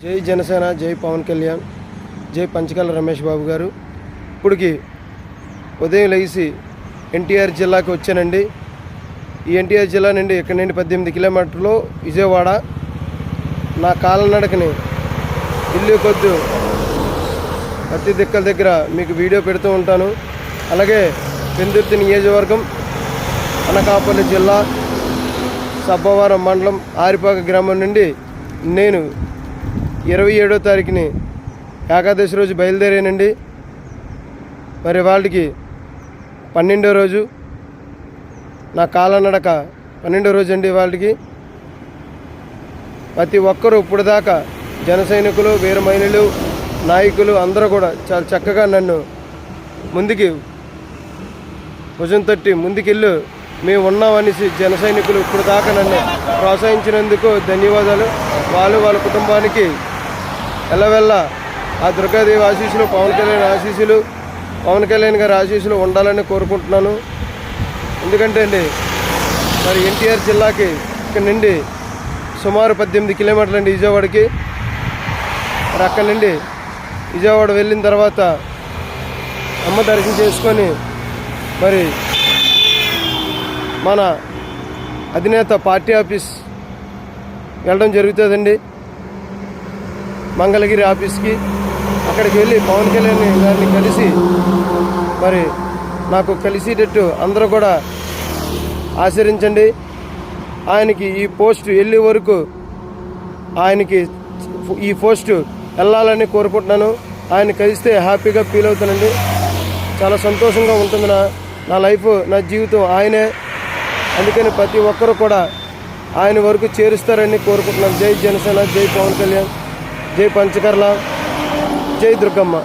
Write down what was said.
జై జనసేన, జై పవన్ కళ్యాణ్, జై పంచకర్ల రమేష్ బాబు గారు. ఇప్పటికి ఉదయం లేచి ఎన్టీఆర్ జిల్లాకి వచ్చానండి. ఈ ఎన్టీఆర్ జిల్లా నుండి ఇక్కడ నుండి 18 కిలోమీటర్లు విజయవాడ. నా కాలనడకని ఇల్లు కొద్దు ప్రతి దిక్కల దగ్గర మీకు వీడియో పెడుతూ ఉంటాను. అలాగే పెందుర్తి నియోజకవర్గం, అనకాపల్లి జిల్లా, సబ్బవరం మండలం, ఆరిపాక గ్రామం నుండి నేను 27వ తారీఖుని ఏకాదశి రోజు బయలుదేరానండి. మరి వాళ్ళకి 12వ రోజు నా కాలనడక 12వ రోజు అండి. వాళ్ళకి ప్రతి ఒక్కరూ ఇప్పుడు దాకా జన సైనికులు, వీర మహిళలు, నాయకులు అందరూ కూడా చాలా చక్కగా నన్ను ముందుకి భుజం తట్టి ముందుకెళ్ళు మేము ఉన్నామనేసి జన సైనికులు ఇప్పుడు దాకా నన్ను ప్రోత్సహించినందుకు ధన్యవాదాలు. వాళ్ళ కుటుంబానికి ఎల్లవెల్ల ఆ దుర్గాదేవి ఆశీస్సులు, పవన్ కళ్యాణ్ గారి ఆశీస్సులు ఉండాలని కోరుకుంటున్నాను. ఎందుకంటే అండి మరి ఎన్టీఆర్ జిల్లాకి ఇక్కడ నుండి సుమారు 18 కిలోమీటర్లు అండి విజయవాడకి. మరి అక్కడి నుండి విజయవాడ వెళ్ళిన తర్వాత అమ్మ దర్శనం చేసుకొని మరి మన అధినేత పార్టీ ఆఫీస్ వెళ్ళడం జరుగుతుందండి, మంగళగిరి ఆఫీస్కి. అక్కడికి వెళ్ళి పవన్ కళ్యాణ్ గారిని కలిసి మరి నాకు కలిసేటట్టు అందరూ కూడా ఆచరించండి. ఆయనకి ఈ పోస్ట్ వెళ్ళే వరకు ఆయనకి ఈ పోస్ట్ వెళ్ళాలని కోరుకుంటున్నాను. ఆయన కలిస్తే హ్యాపీగా ఫీల్ అవుతానండి. చాలా సంతోషంగా ఉంటుంది నా లైఫ్, నా జీవితం ఆయనే. అందుకని ప్రతి ఒక్కరూ కూడా ఆయన వరకు చేరుస్తారని కోరుకుంటున్నాను. జై జనసేన, జై పవన్ కళ్యాణ్, జై పంచకర్ల, జై దుర్గమ్మ.